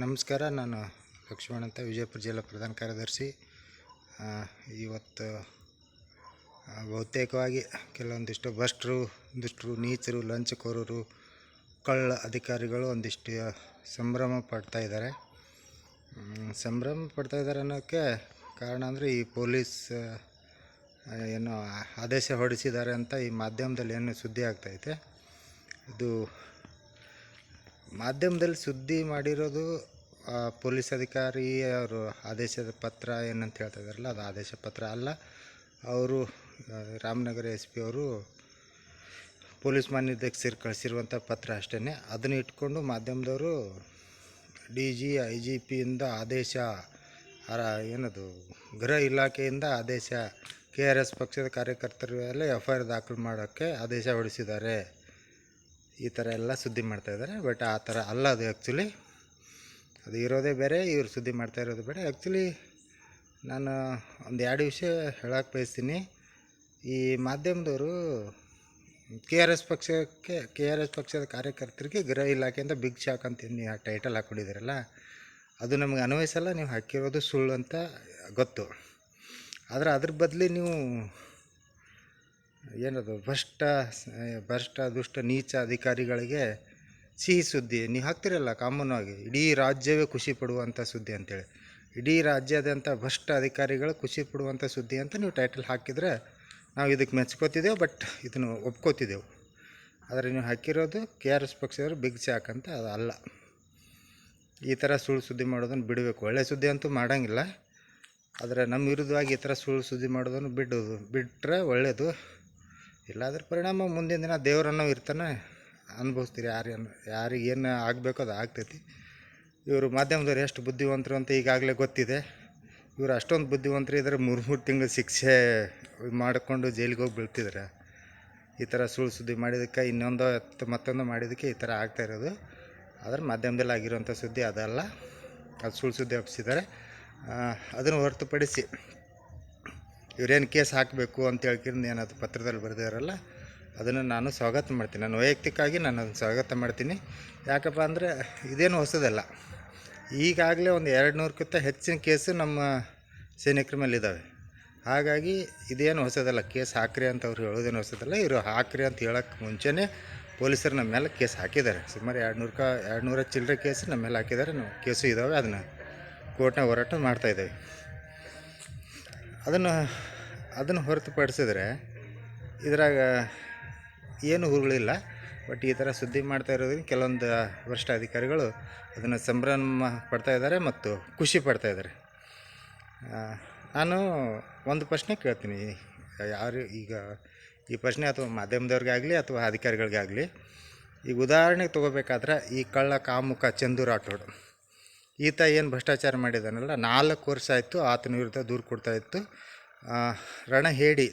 ನಮಸ್ಕಾರ. ನಾನು ಲಕ್ಷ್ಮಣ ಅಂತ, ವಿಜಯಪುರ ಜಿಲ್ಲಾ ಪ್ರಧಾನ ಕಾರ್ಯದರ್ಶಿ. ಇವತ್ತು ಬಹುತೇಕವಾಗಿ ಕೆಲವೊಂದಿಷ್ಟು ಭ್ರಷ್ಟರು, ದುಷ್ಟರು, ನೀಚರು, ಲಂಚಕೋರರು, ಕಳ್ಳ ಅಧಿಕಾರಿಗಳು ಒಂದಿಷ್ಟು ಸಂಭ್ರಮ ಪಡ್ತಾಯಿದ್ದಾರೆ. ಅನ್ನೋಕ್ಕೆ ಕಾರಣ ಅಂದರೆ ಈ ಪೊಲೀಸ್ ಏನು ಆದೇಶ ಹೊರಡಿಸಿದ್ದಾರೆ ಅಂತ ಈ ಮಾಧ್ಯಮದಲ್ಲಿ ಏನು ಸುದ್ದಿ ಆಗ್ತೈತೆ. ಇದು ಮಾಧ್ಯಮದಲ್ಲಿ ಸುದ್ದಿ ಮಾಡಿರೋದು ಪೊಲೀಸ್ ಅಧಿಕಾರಿ ಅವರು ಆದೇಶದ ಪತ್ರ ಏನಂತ ಹೇಳ್ತಾ ಇದ್ದಾರಲ್ಲ, ಅದು ಆದೇಶ ಪತ್ರ ಅಲ್ಲ. ಅವರು ರಾಮನಗರ SP ಅವರು ಪೊಲೀಸ್ ಮಹಾನಿರ್ದೇಶಕರು ಕಳಿಸಿರುವಂಥ ಪತ್ರ ಅಷ್ಟೇ. ಅದನ್ನು ಇಟ್ಕೊಂಡು ಮಾಧ್ಯಮದವರು DG IGPಯಿಂದ ಆದೇಶ, ಏನದು ಗೃಹ ಇಲಾಖೆಯಿಂದ ಆದೇಶ, KRS ಪಕ್ಷದ ಕಾರ್ಯಕರ್ತರ ಮೇಲೆ FIR ದಾಖಲು ಮಾಡೋಕ್ಕೆ ಆದೇಶ ಹೊರಡಿಸಿದ್ದಾರೆ, ಈ ಥರ ಎಲ್ಲ ಸುದ್ದಿ ಮಾಡ್ತಾಯಿದ್ದಾರೆ. ಬಟ್ ಆ ಥರ ಅಲ್ಲ. ಅದು ಆ್ಯಕ್ಚುಲಿ ಅದು ಇರೋದೇ ಬೇರೆ, ಇವರು ಸುದ್ದಿ ಮಾಡ್ತಾ ಇರೋದು ಬೇರೆ. ಆ್ಯಕ್ಚುಲಿ ನಾನು ಎರಡು ವಿಷಯ ಹೇಳಕ್ಕೆ ಬಯಸ್ತೀನಿ. ಈ ಮಾಧ್ಯಮದವರು KRS ಪಕ್ಷದ ಕಾರ್ಯಕರ್ತರಿಗೆ ಗೃಹ ಇಲಾಖೆಯಿಂದ ಬಿಗ್ ಶಾಕ್ ಅಂತ ನೀವು ಟೈಟಲ್ ಹಾಕ್ಕೊಂಡಿದ್ದೀರಲ್ಲ, ಅದು ನಮಗೆ ಅನ್ವಯಿಸಲ್ಲ. ನೀವು ಹಾಕಿರೋದು ಸುಳ್ಳು ಅಂತ ಗೊತ್ತು. ಆದರೆ ಅದ್ರ ಬದಲಿ ನೀವು ಏನದು ಭ್ರಷ್ಟ ದುಷ್ಟ ನೀಚ ಅಧಿಕಾರಿಗಳಿಗೆ ಸಿಹಿ ಸುದ್ದಿ ನೀವು ಹಾಕ್ತಿರಲ್ಲ, ಕಾಮನ್ವಾಗಿ ಇಡೀ ರಾಜ್ಯವೇ ಖುಷಿ ಪಡುವಂಥ ಸುದ್ದಿ ಅಂತೇಳಿ, ಇಡೀ ರಾಜ್ಯಾದ್ಯಂತ ಭ್ರಷ್ಟ ಅಧಿಕಾರಿಗಳು ಖುಷಿ ಪಡುವಂಥ ಸುದ್ದಿ ಅಂತ ನೀವು ಟೈಟಲ್ ಹಾಕಿದರೆ ನಾವು ಇದಕ್ಕೆ ಮೆಚ್ಕೋತಿದ್ದೆವು, ಬಟ್ ಇದನ್ನು ಒಪ್ಕೋತಿದ್ದೆವು. ಆದರೆ ನೀವು ಹಾಕಿರೋದು KRS ಪಕ್ಷದವರು ಬಿಗ್ ಶಾಕ್ ಅಂತ, ಅದು ಅಲ್ಲ. ಈ ಥರ ಸುಳ್ಳು ಸುದ್ದಿ ಮಾಡೋದನ್ನು ಬಿಡಬೇಕು. ಒಳ್ಳೆಯ ಸುದ್ದಿ ಅಂತೂ ಮಾಡೋಂಗಿಲ್ಲ, ಆದರೆ ನಮ್ಮ ವಿರುದ್ಧವಾಗಿ ಈ ಥರ ಸುಳ್ಳು ಸುದ್ದಿ ಮಾಡೋದನ್ನು ಬಿಟ್ಟರೆ ಒಳ್ಳೆಯದು. ಇಲ್ಲಾಂದ್ರೆ ಪರಿಣಾಮ ಮುಂದಿನ ದಿನ ದೇವರನ್ನೋ ಇರ್ತಾನೆ, ಅನುಭವಿಸ್ತೀರಿ. ಯಾರಿಗೇನು ಆಗಬೇಕೋ ಅದು ಆಗ್ತೈತಿ. ಇವರು ಮಾಧ್ಯಮದವ್ರು ಎಷ್ಟು ಬುದ್ಧಿವಂತರು ಅಂತ ಈಗಾಗಲೇ ಗೊತ್ತಿದೆ. ಇವರು ಅಷ್ಟೊಂದು ಬುದ್ಧಿವಂತರು ಇದ್ದರೆ 3 ತಿಂಗಳು ಶಿಕ್ಷೆ ಮಾಡಿಕೊಂಡು ಜೈಲಿಗೆ ಹೋಗಿ ಬೀಳ್ತಿದ್ದಾರೆ. ಈ ಥರ ಸುಳ್ಳು ಸುದ್ದಿ ಮಾಡಿದ್ದಕ್ಕೆ, ಮತ್ತೊಂದು ಮಾಡಿದ್ದಕ್ಕೆ ಈ ಥರ ಆಗ್ತಾಯಿರೋದು. ಆದರೆ ಮಾಧ್ಯಮದಲ್ಲಿ ಆಗಿರೋಂಥ ಸುದ್ದಿ ಅದಲ್ಲ, ಅದು ಸುಳ್ಳು ಸುದ್ದಿ ಹಬ್ಬಿಸಿದ್ದಾರೆ. ಅದನ್ನು ಹೊರತುಪಡಿಸಿ ಇವರೇನು ಕೇಸ್ ಹಾಕಬೇಕು ಅಂತ ಹೇಳ್ಕೊಂಡು ಏನಾದ್ರು ಪತ್ರದಲ್ಲಿ ಬರೆದಿರಲ್ಲ, ಅದನ್ನು ನಾನು ಸ್ವಾಗತ ಮಾಡ್ತೀನಿ. ನಾನು ವೈಯಕ್ತಿಕವಾಗಿ ನಾನು ಅದನ್ನು ಸ್ವಾಗತ ಮಾಡ್ತೀನಿ. ಯಾಕಪ್ಪ ಅಂದರೆ ಇದೇನು ಹೊಸದಲ್ಲ. ಈಗಾಗಲೇ ಒಂದು 200ಕ್ಕಿಂತ ಹೆಚ್ಚಿನ ಕೇಸು ನಮ್ಮ ಸೈನಿಕರ ಮೇಲೆ ಇದ್ದಾವೆ. ಹಾಗಾಗಿ ಇದೇನು ಹೊಸದಲ್ಲ. ಕೇಸ್ ಹಾಕ್ರಿ ಅಂತ ಅವ್ರು ಹೇಳೋದೇನು ಹೊಸದಲ್ಲ. ಇವರು ಹಾಕ್ರಿ ಅಂತ ಹೇಳೋಕ್ಕೆ ಮುಂಚೆನೇ ಪೊಲೀಸರು ನಮ್ಮ ಮೇಲೆ ಕೇಸ್ ಹಾಕಿದ್ದಾರೆ. ಸುಮಾರು 200 ಚಿಲ್ಲರೆ ಕೇಸು ನಮ್ಮ ಮೇಲೆ ಹಾಕಿದ್ದಾರೆ. ನಾವು ಕೇಸು ಇದ್ದಾವೆ, ಅದನ್ನು ಕೋರ್ಟ್ನಾಗ ಹೋರಾಟ ಮಾಡ್ತಾಯಿದ್ದೇವೆ. ಅದನ್ನು ಹೊರತುಪಡಿಸಿದ್ರೆ ಇದ್ರಾಗ ಏನು ಹುರುಳಿಲ್ಲ. ಬಟ್ ಈ ಥರ ಸುದ್ದಿ ಮಾಡ್ತಾ ಇರೋದ್ರಿಂದ ಕೆಲವೊಂದು ಭ್ರಷ್ಟ ಅಧಿಕಾರಿಗಳು ಅದನ್ನು ಸಂಭ್ರಮ ಪಡ್ತಾಯಿದ್ದಾರೆ ಮತ್ತು ಖುಷಿ ಪಡ್ತಾಯಿದ್ದಾರೆ. ನಾನು ಒಂದು ಪ್ರಶ್ನೆ ಕೇಳ್ತೀನಿ. ಈಗ ಈ ಪ್ರಶ್ನೆ ಅಥವಾ ಮಾಧ್ಯಮದವ್ರಿಗಾಗಲಿ ಅಥವಾ ಅಧಿಕಾರಿಗಳಿಗಾಗಲಿ, ಈಗ ಉದಾಹರಣೆಗೆ ತೊಗೋಬೇಕಾದ್ರೆ ಈ ಕಳ್ಳ ಕಾಮುಕ ಚಂದು ರಾಠೋಡ್ ಈತ ಏನು ಭ್ರಷ್ಟಾಚಾರ ಮಾಡಿದಾನಲ್ಲ, 4 ವರ್ಷ ಆಯಿತು ಆತನ ವಿರುದ್ಧ ದೂರು ಕೊಡ್ತಾಯಿತ್ತು. ರಣಹೇಡಿ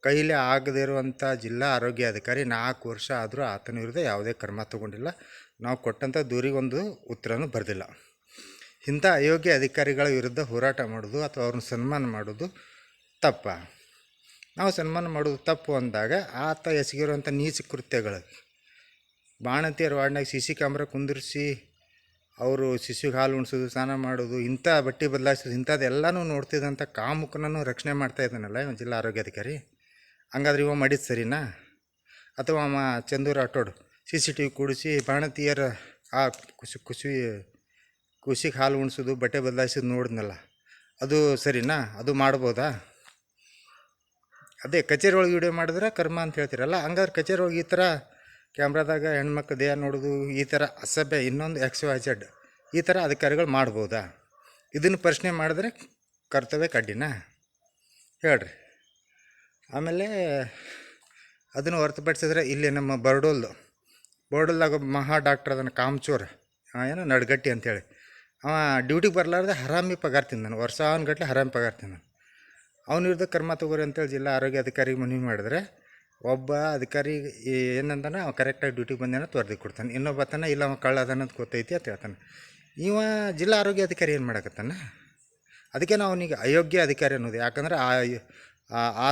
ಕೈಲಿ ಆಗದೇ ಇರುವಂಥ ಜಿಲ್ಲಾ ಆರೋಗ್ಯ ಅಧಿಕಾರಿ 4 ವರ್ಷ ಆದರೂ ಆತನ ವಿರುದ್ಧ ಯಾವುದೇ ಕ್ರಮ ತಗೊಂಡಿಲ್ಲ. ನಾವು ಕೊಟ್ಟಂಥ ದೂರಿಗೆ ಒಂದು ಉತ್ತರನೂ ಬರೆದಿಲ್ಲ. ಇಂಥ ಅಯೋಗ್ಯ ಅಧಿಕಾರಿಗಳ ವಿರುದ್ಧ ಹೋರಾಟ ಮಾಡೋದು ಅಥವಾ ಅವ್ರನ್ನ ಸನ್ಮಾನ ಮಾಡೋದು ತಪ್ಪ? ನಾವು ಸನ್ಮಾನ ಮಾಡೋದು ತಪ್ಪು ಅಂದಾಗ ಆತ ಎಸಗಿರುವಂಥ ನೀಚ ಕೃತ್ಯಗಳು, ಬಾಣಂತಿಯರ ವಾರ್ಡ್ನಾಗ CC ಕ್ಯಾಮ್ರಾ ಕುಂದಿರಿಸಿ ಅವರು ಶಿಶುಗೆ ಹಾಲು ಉಣಿಸೋದು, ಸ್ನಾನ ಮಾಡೋದು, ಇಂಥ ಬಟ್ಟೆ ಬದಲಾಯಿಸೋದು, ಇಂಥದ್ದೆಲ್ಲನೂ ನೋಡ್ತಿದ್ದಂಥ ಕಾಮುಕನನ್ನು ರಕ್ಷಣೆ ಮಾಡ್ತಾ ಇದ್ದಾನಲ್ಲ ಇವ ಜಿಲ್ಲಾ ಆರೋಗ್ಯಾಧಿಕಾರಿ. ಹಂಗಾದ್ರೆ ಇವ ಮಾಡಿದ್ದು ಸರಿನಾ? ಅಥವಾ ಅವ ಚಂದು ರಾಠೋಡ್ CCTV ಕೂಡಿಸಿ ಬಾಣಂತಿಯರ ಆ ಖುಷಿಗೆ ಹಾಲು ಉಣಿಸೋದು, ಬಟ್ಟೆ ಬದಲಾಯಿಸೋದು ನೋಡಿದ್ನಲ್ಲ, ಅದು ಸರಿನಾ? ಅದು ಮಾಡ್ಬೋದಾ? ಅದೇ ಕಚೇರಿ ಒಳಗೆ ವಿಡಿಯೋ ಮಾಡಿದ್ರೆ ಕರ್ಮ ಅಂತ ಹೇಳ್ತೀರಲ್ಲ, ಹಂಗಾದ್ರೆ ಕಚೇರಿ ಒಳಗೆ ಈ ಥರ ಕ್ಯಾಮ್ರಾದಾಗ ಹೆಣ್ಮಕ್ಳು ದೇಹ ನೋಡೋದು, ಈ ಥರ ಅಸಭ್ಯ ಇನ್ನೊಂದು XYZ ಈ ಥರ ಅಧಿಕಾರಿಗಳು ಮಾಡ್ಬೋದಾ? ಇದನ್ನು ಪ್ರಶ್ನೆ ಮಾಡಿದ್ರೆ ಕರ್ತವ್ಯ ಕಡ್ಡಿನಾ? ಹೇಳ್ರಿ. ಆಮೇಲೆ ಅದನ್ನು ಹೊರತುಪಡಿಸಿದ್ರೆ ಇಲ್ಲಿ ನಮ್ಮ ಬೋರ್ಡಲ್ದಾಗ ಮಹಾ ಡಾಕ್ಟ್ರ್ ಅದನ್ನು ಕಾಮಚೋರ್ ಏನೋ ನಡ್ಗಟ್ಟಿ ಅಂಥೇಳಿ, ಅವ ಡ್ಯೂಟಿಗೆ ಬರಲಾರ್ದೆ ಹರಾಮಿ ಪಗಾರ ತಿಂದಾನು, ವರ್ಷಾನುಗಟ್ಲೆ ಹರಾಮಿ ಪಗಾರ ತಿಂದಾನು. ಅವನ ವಿರುದ್ಧ ಕ್ರಮ ತಗೋರಿ ಅಂತೇಳಿ ಜಿಲ್ಲಾ ಆರೋಗ್ಯ ಅಧಿಕಾರಿಗೆ ಮನವಿ ಮಾಡಿದ್ರೆ ಒಬ್ಬ ಅಧಿಕಾರಿ ಏನಂತಾನೆ, ಅವ ಕರೆಕ್ಟಾಗಿ ಡ್ಯೂಟಿಗೆ ಬಂದೇನೋ ವರದಿ ಕೊಡ್ತಾನೆ. ಇನ್ನೊಬ್ಬ ತಾನೆ ಇಲ್ಲ ಅವ ಕಳ್ಳ ಅದಾನಂತ ಗೊತ್ತೈತಿ ಅಂತ ಹೇಳ್ತಾನೆ. ಇವ ಜಿಲ್ಲಾ ಆರೋಗ್ಯ ಅಧಿಕಾರಿ ಏನು ಮಾಡಕತ್ತಾನ? ಅದಕ್ಕೆ ನಾವು ಅವನಿಗೆ ಅಯೋಗ್ಯ ಅಧಿಕಾರಿ ಅನ್ನೋದು. ಯಾಕಂದ್ರೆ ಆ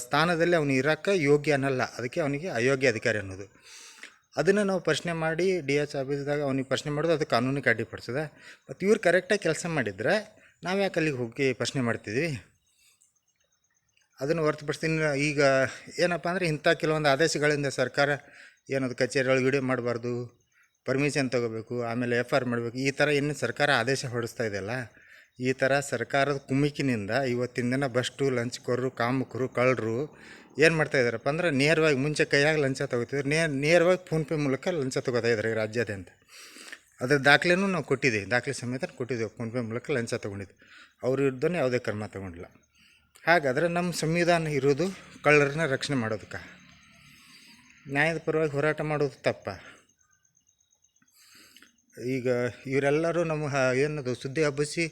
ಸ್ಥಾನದಲ್ಲಿ ಅವನು ಇರೋಕ್ಕೆ ಯೋಗ್ಯ ಅನ್ನಲ್ಲ, ಅದಕ್ಕೆ ಅವನಿಗೆ ಅಯೋಗ್ಯ ಅಧಿಕಾರಿ ಅನ್ನೋದು. ಅದನ್ನು ನಾವು ಪ್ರಶ್ನೆ ಮಾಡಿ ಡಿ ಎಚ್ ಆಫೀಸ್ದಾಗ ಅವ್ನಿಗೆ ಪ್ರಶ್ನೆ ಮಾಡೋದು ಅದು ಕಾನೂನಿಗೆ ಅಡ್ಡಿಪಡಿಸೋದ. ಮತ್ತು ಇವ್ರು ಕರೆಕ್ಟಾಗಿ ಕೆಲಸ ಮಾಡಿದ್ರೆ ನಾವು ಯಾಕೆ ಅಲ್ಲಿಗೆ ಹೋಗಿ ಪ್ರಶ್ನೆ ಮಾಡ್ತಿದ್ವಿ? ಅದನ್ನು ಹೊರತುಪಡಿಸ್ತೀನಿ. ಈಗ ಏನಪ್ಪ ಅಂದರೆ ಇಂಥ ಕೆಲವೊಂದು ಆದೇಶಗಳಿಂದ ಸರ್ಕಾರ ಏನದು ಕಚೇರಿ ಒಳಗೆ ವಿಡಿಯೋ ಮಾಡಬಾರ್ದು, ಪರ್ಮಿಷನ್ ತೊಗೋಬೇಕು, ಆಮೇಲೆ ಎಫ್ ಆರ್ ಮಾಡಬೇಕು, ಈ ಥರ ಏನು ಸರ್ಕಾರ ಆದೇಶ ಹೊರಡಿಸ್ತಾ ಇದೆಯಲ್ಲ, ಈ ಥರ ಸರ್ಕಾರದ ಕುಮ್ಮಿಕಿನಿಂದ ಇವತ್ತಿನ ದಿನ ಬಸ್ಟು ಲಂಚ್ಕೋರು, ಕಾಮುಕರು, ಕಳ್ಳರು ಏನು ಮಾಡ್ತಾಯಿದ್ದಾರಪ್ಪ ಅಂದ್ರೆ ನೇರವಾಗಿ ಮುಂಚೆ ಕೈಯಾಗಿ ಲಂಚ ತೊಗೋತಿದ್ರು, ನೇರವಾಗಿ ಫೋನ್ಪೇ ಮೂಲಕ ಲಂಚ ತೊಗೋತಾ ಇದ್ದಾರೆ ರಾಜ್ಯಾದ್ಯಂತ. ಅದ್ರ ದಾಖಲೆನೂ ನಾವು ಕೊಟ್ಟಿದ್ದೀವಿ, ದಾಖಲೆ ಸಮೇತ ಕೊಟ್ಟಿದ್ದೇವೆ. ಫೋನ್ಪೇ ಮೂಲಕ ಲಂಚ ತೊಗೊಂಡಿದ್ದು ಅವ್ರ ವಿರುದ್ಧನೇ ಯಾವುದೇ ಕ್ರಮ ತೊಗೊಂಡಿಲ್ಲ. ಹಾಗಾದರೆ ನಮ್ಮ ಸಂವಿಧಾನ ಇರೋದು ಕಳ್ಳರನ್ನ ರಕ್ಷಣೆ ಮಾಡೋದಕ್ಕೆ. ನ್ಯಾಯದ ಪರವಾಗಿ ಹೋರಾಟ ಮಾಡೋದು ತಪ್ಪ? ಈಗ ಇವರೆಲ್ಲರೂ ನಮ್ಮ ಏನದು ಸುದ್ದಿ ಹಬ್ಬಿಸಿ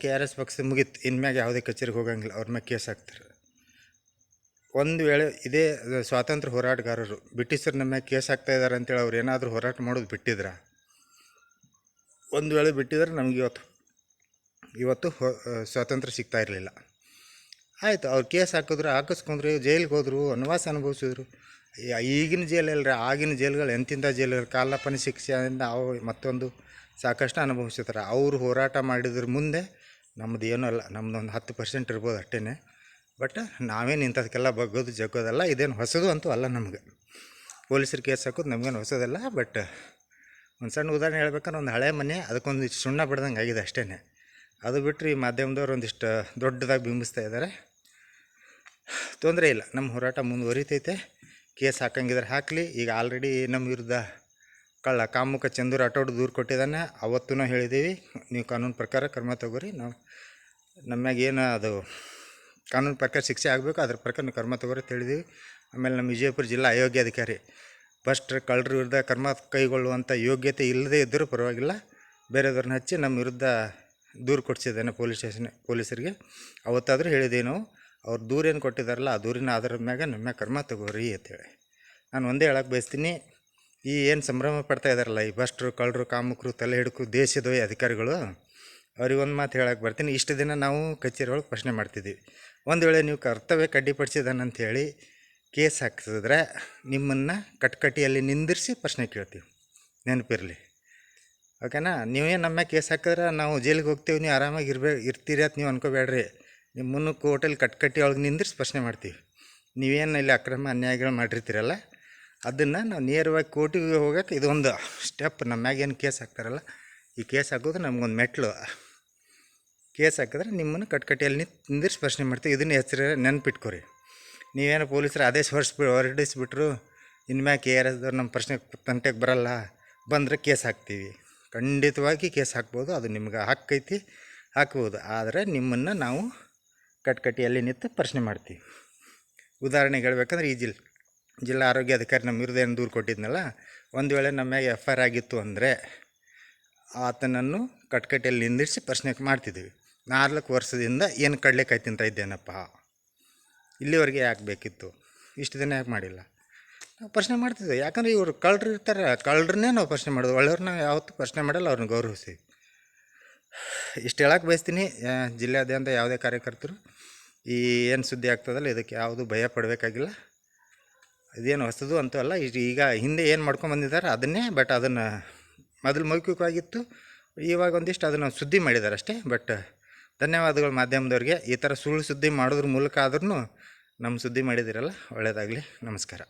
KRS ಪಕ್ಷ ಮುಗೀತು, ಇನ್ಮ್ಯಾಗ ಯಾವುದೇ ಕಚೇರಿಗೆ ಹೋಗಂಗಿಲ್ಲ, ಅವ್ರ ಮ್ಯಾಗ ಕೇಸ್ ಹಾಕ್ತಾರೆ. ಒಂದು ವೇಳೆ ಇದೇ ಸ್ವಾತಂತ್ರ್ಯ ಹೋರಾಟಗಾರರು ಬ್ರಿಟಿಷರು ನಮ್ಮ ಮ್ಯಾಗ ಕೇಸ್ ಹಾಕ್ತಾಯಿದ್ದಾರೆ ಅಂತೇಳಿ ಅವ್ರು ಏನಾದರೂ ಹೋರಾಟ ಮಾಡೋದು ಬಿಟ್ಟಿದ್ರೆ, ಒಂದು ವೇಳೆ ಬಿಟ್ಟಿದ್ರೆ ನಮಗೆ ಇವತ್ತು ಸ್ವಾತಂತ್ರ್ಯ ಸಿಗ್ತಾ ಇರಲಿಲ್ಲ. ಆಯಿತು, ಅವ್ರು ಕೇಸ್ ಹಾಕಿಸ್ಕೊಂಡ್ರು, ಜೈಲಿಗೆ ಹೋದರು, ವನವಾಸ ಅನುಭವಿಸಿದ್ರು. ಈಗಿನ ಜೈಲಲ್ರಿ, ಆಗಿನ ಜೈಲುಗಳು ಎಂತಿಂಥ ಜೈಲುಗಳು, ಕಾಲಪನಿ ಶಿಕ್ಷೆಯಿಂದ ಅವು ಮತ್ತೊಂದು ಸಾಕಷ್ಟು ಅನುಭವಿಸಿದ್ದಾರೆ. ಅವರು ಹೋರಾಟ ಮಾಡಿದ್ರ ಮುಂದೆ ನಮ್ಮದು ಏನೂ ಅಲ್ಲ, ನಮ್ಮದೊಂದು 10% ಇರ್ಬೋದು ಅಷ್ಟೇ. ಬಟ್ ನಾವೇನು ಇಂಥದಕ್ಕೆಲ್ಲ ಬಗ್ಗೋದು ಜಗ್ಗೋದಲ್ಲ, ಇದೇನು ಹೊಸದು ಅಂತೂ ಅಲ್ಲ ನಮಗೆ. ಪೊಲೀಸರು ಕೇಸ್ ಹಾಕೋದು ನಮಗೇನು ಹೊಸದಲ್ಲ. ಬಟ್ ಒಂದು ಸಣ್ಣ ಉದಾಹರಣೆ ಹೇಳ್ಬೇಕಂದ್ರೆ, ಒಂದು ಹಳೆ ಮನೆ ಅದಕ್ಕೊಂದಿಷ್ಟು ಸುಣ್ಣ ಬಿಡ್ದಂಗೆ ಆಗಿದೆ ಅಷ್ಟೇ. ಅದು ಬಿಟ್ಟರೆ ಈ ಮಾಧ್ಯಮದವ್ರು ಒಂದಿಷ್ಟು ದೊಡ್ಡದಾಗಿ ಬಿಂಬಿಸ್ತಾ ಇದ್ದಾರೆ. ತೊಂದರೆ ಇಲ್ಲ, ನಮ್ಮ ಹೋರಾಟ ಮುಂದುವರಿತೈತೆ. ಕೇಸ್ ಹಾಕಂಗಿದ್ರೆ ಹಾಕಲಿ. ಈಗ ಆಲ್ರೆಡಿ ನಮ್ಮ ವಿರುದ್ಧ ಕಾಮುಕ ಚಂದೂರು ಆಟೋಡು ದೂರು ಕೊಟ್ಟಿದ್ದಾನೆ. ಅವತ್ತೂ ಹೇಳಿದ್ದೀವಿ, ನೀವು ಕಾನೂನು ಪ್ರಕಾರ ಕ್ರಮ ತಗೋರಿ, ನಾವು ನಮ್ಮ್ಯಾಗ ಏನು ಅದು ಕಾನೂನು ಪ್ರಕಾರ ಶಿಕ್ಷೆ ಆಗಬೇಕು, ಅದ್ರ ಪ್ರಕಾರ ನೀವು ಕ್ರಮ ತಗೋರಿ ಅಂತ ಹೇಳಿದ್ದೀವಿ. ಆಮೇಲೆ ನಮ್ಮ ವಿಜಯಪುರ ಜಿಲ್ಲಾ ಅಯೋಗ್ಯಾಧಿಕಾರಿ ಫಸ್ಟ್ ಕಳ್ಳರ ವಿರುದ್ಧ ಕ್ರಮ ಕೈಗೊಳ್ಳುವಂಥ ಯೋಗ್ಯತೆ ಇಲ್ಲದೇ ಇದ್ದರೂ ಪರವಾಗಿಲ್ಲ, ಬೇರೆದವ್ರನ್ನ ಹಚ್ಚಿ ನಮ್ಮ ವಿರುದ್ಧ ದೂರು ಕೊಡಿಸಿದ್ದಾನೆ ಪೊಲೀಸರಿಗೆ. ಅವತ್ತಾದರೂ ಹೇಳಿದ್ದೀವಿ ನಾವು, ಅವ್ರು ದೂರ ಏನು ಕೊಟ್ಟಿದ್ದಾರಲ್ಲ ಆ ದೂರಿನ ಆಧಾರದ ಮ್ಯಾಗ ನಮ್ಮ ಮ್ಯಾಗ ಕ್ರಮ ತಗೋರಿ ಅಂತೇಳಿ. ನಾನು ಒಂದೇ ಹೇಳಕ್ಕೆ ಬಯಸ್ತೀನಿ, ಈ ಏನು ಸಂಭ್ರಮ ಪಡ್ತಾ ಇದ್ದಾರಲ್ಲ ಈ ಭ್ರಷ್ಟರು, ಕಳ್ಳರು, ಕಾಮುಕರು, ತಲೆ ಹಿಡ್ಕು ದೇಶದ್ರೋಹಿ ಅಧಿಕಾರಿಗಳು, ಅವ್ರಿಗೆ ಒಂದು ಮಾತು ಹೇಳಕ್ಕೆ ಬರ್ತೀನಿ. ಇಷ್ಟು ದಿನ ನಾವು ಕಚೇರಿ ಒಳಗೆ ಪ್ರಶ್ನೆ ಮಾಡ್ತಿದ್ದೀವಿ. ಒಂದು ವೇಳೆ ನೀವು ಕರ್ತವ್ಯಕ್ಕೆ ಅಡ್ಡಿಪಡಿಸಿದಾನಂಥೇಳಿ ಕೇಸ್ ಹಾಕಿಸಿದ್ರೆ ನಿಮ್ಮನ್ನು ಕಟ್ಕಟಿಯಲ್ಲಿ ನಿಂದಿರಿಸಿ ಪ್ರಶ್ನೆ ಕೇಳ್ತೀವಿ, ನೆನಪಿರಲಿ. ಓಕೆನಾ? ನೀವೇನು ನಮ್ಮ ಮ್ಯಾಗ ಕೇಸ್ ಹಾಕಿದ್ರೆ ನಾವು ಜೈಲಿಗೆ ಹೋಗ್ತೀವಿ, ನೀವು ಆರಾಮಾಗಿ ಇರ್ತೀರಿ ಅಂತ ನೀವು ಅನ್ಕೋಬೇಡ್ರಿ. ನಿಮ್ಮನ್ನು ಕೋರ್ಟಲ್ಲಿ ಕಟ್ಕಟ್ಟಿ ಒಳಗೆ ನಿಂದಿರಿಸಿ ಪ್ರಶ್ನೆ ಮಾಡ್ತೀವಿ. ನೀವೇನು ಇಲ್ಲಿ ಅಕ್ರಮ ಅನ್ಯಾಯಗಳು ಮಾಡಿರ್ತೀರಲ್ಲ, ಅದನ್ನು ನಾವು ನೇರವಾಗಿ ಕೋರ್ಟಿಗೆ ಹೋಗೋಕೆ ಇದೊಂದು ಸ್ಟೆಪ್. ನಮ್ಮ ಮ್ಯಾಗ ಏನು ಕೇಸ್ ಹಾಕ್ತಾರಲ್ಲ, ಈ ಕೇಸ್ ಹಾಕೋದು ನಮಗೊಂದು ಮೆಟ್ಲು. ಕೇಸ್ ಹಾಕಿದ್ರೆ ನಿಮ್ಮನ್ನು ಕಟ್ಕಟ್ಟಿಯಲ್ಲಿ ನಿಂದಿರಿಸಿ ಪ್ರಶ್ನೆ ಮಾಡ್ತೀವಿ. ಇದನ್ನು ಹೆಸರು ನೆನಪಿಟ್ಕೊರಿ. ನೀವೇನು ಪೊಲೀಸರು ಆದೇಶ ಹೊರಡಿಸ್ಬಿಟ್ರು, ಇನ್ಮ್ಯಾಗ KRS ನಮ್ಮ ಪ್ರಶ್ನೆ ತಂಟೆಗೆ ಬರಲ್ಲ, ಬಂದರೆ ಕೇಸ್ ಹಾಕ್ತೀವಿ. ಖಂಡಿತವಾಗಿ ಕೇಸ್ ಹಾಕ್ಬೋದು, ಅದು ನಿಮ್ಗೆ ಹಕ್ಕೈತಿ, ಹಾಕ್ಬೋದು. ಆದರೆ ನಿಮ್ಮನ್ನು ನಾವು ಕಟ್ಕಟ್ಟಿಯಲ್ಲಿ ನಿಂತು ಪ್ರಶ್ನೆ ಮಾಡ್ತೀವಿ. ಉದಾಹರಣೆಗೆ ಹೇಳ್ಬೇಕಂದ್ರೆ, ಈ ಜಿಲ್ಲಾ ಆರೋಗ್ಯಾಧಿಕಾರಿ ನಮ್ಮ ವಿರುದ್ಧ ಏನು ದೂರು ಕೊಟ್ಟಿದ್ನಲ್ಲ, ಒಂದು ವೇಳೆ ನಮ್ಮ ಮ್ಯಾಗೆ FIR ಆಗಿತ್ತು ಅಂದರೆ ಆತನನ್ನು ಕಟ್ಕಟ್ಟಿಯಲ್ಲಿ ನಿಂದಿರಿಸಿ ಪ್ರಶ್ನೆ ಮಾಡ್ತಿದ್ದೀವಿ. 4 ವರ್ಷದಿಂದ ಏನು ಕಡಲೆಕಾಯಿ ತಿಂತ ಇದ್ದೇನಪ್ಪ, ಇಲ್ಲಿವರೆಗೆ ಯಾಕೆ ಬೇಕಿತ್ತು, ಇಷ್ಟು ದಿನ ಯಾಕೆ ಮಾಡಿಲ್ಲ, ನಾವು ಪ್ರಶ್ನೆ ಮಾಡ್ತಿದ್ದೇವೆ. ಯಾಕಂದರೆ ಇವರು ಕಳ್ಳರು ಇರ್ತಾರೆ, ಕಳ್ಳರನ್ನೇ ನಾವು ಪ್ರಶ್ನೆ ಮಾಡೋದು, ಒಳ್ಳೆಯವ್ರನ್ನ ಯಾವತ್ತೂ ಪ್ರಶ್ನೆ ಮಾಡಲ್ಲ, ಅವ್ರನ್ನ ಗೌರವಿಸಿ. ಇಷ್ಟು ಹೇಳಕ್ಕೆ ಬಯಸ್ತೀನಿ. ಜಿಲ್ಲೆಯಾದ್ಯಂತ ಯಾವುದೇ ಕಾರ್ಯಕರ್ತರು ಈ ಏನು ಸುದ್ದಿ ಆಗ್ತದಲ್ಲ, ಇದಕ್ಕೆ ಯಾವುದು ಭಯ ಪಡಬೇಕಾಗಿಲ್ಲ. ಇದೇನು ಹೊಸದು ಅಂತೂ ಅಲ್ಲ. ಈಗ ಹಿಂದೆ ಏನು ಮಾಡ್ಕೊಂಬಂದಿದ್ದಾರೆ ಅದನ್ನೇ, ಬಟ್ ಅದನ್ನು ಮೊದಲು ಮೌಖಿಕವಾಗಿತ್ತು, ಇವಾಗ ಒಂದಿಷ್ಟು ಅದನ್ನು ಸುದ್ದಿ ಮಾಡಿದ್ದಾರೆ ಅಷ್ಟೇ. ಬಟ್ ಧನ್ಯವಾದಗಳು ಮಾಧ್ಯಮದವ್ರಿಗೆ. ಈ ಥರ ಸುಳ್ಳು ಸುದ್ದಿ ಮಾಡೋದ್ರ ಮೂಲಕ ಆದ್ರೂ ನಮ್ಮ ಸುದ್ದಿ ಮಾಡಿದ್ದೀರಲ್ಲ, ಒಳ್ಳೆಯದಾಗಲಿ. ನಮಸ್ಕಾರ.